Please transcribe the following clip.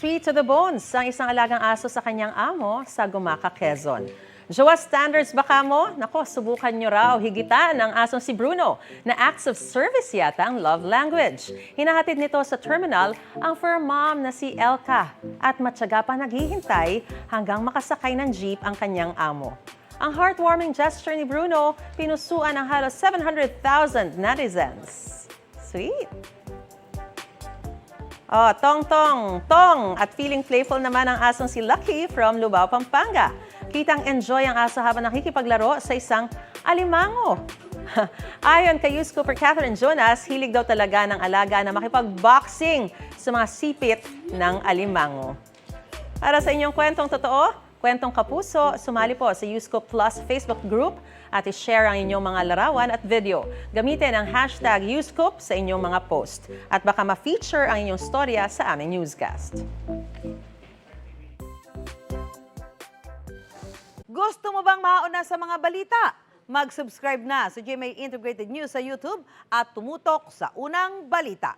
Sweet to the bones ang isang alagang aso sa kanyang amo sa Gumaca, Quezon. Jowa standards baka mo? Nako, subukan nyo raw higitan ang asong si Bruno na acts of service yata ang love language. Hinahatid nito sa terminal ang fur mom na si Elka at matyaga pa naghihintay hanggang makasakay ng jeep ang kanyang amo. Ang heartwarming gesture ni Bruno, pinusuan ng halos 700,000 netizens. Sweet! Oh, tong! At feeling playful naman ang asong si Lucky from Lubao, Pampanga. Kitang enjoy ang aso habang nakikipaglaro sa isang alimango. Ayon kay News Cooper Catherine Jonas, hilig daw talaga ng alaga na makipag-boxing sa mga sipit ng alimango. Para sa inyong kwentong totoo, kwentong kapuso, sumali po sa Uscoop Plus Facebook group at i-share ang inyong mga larawan at video. Gamitin ang hashtag Uscoop sa inyong mga post at baka ma-feature ang inyong storya sa aming newscast. Gusto mo bang mauna sa mga balita? Mag-subscribe na sa GMA Integrated News sa YouTube at tumutok sa unang balita.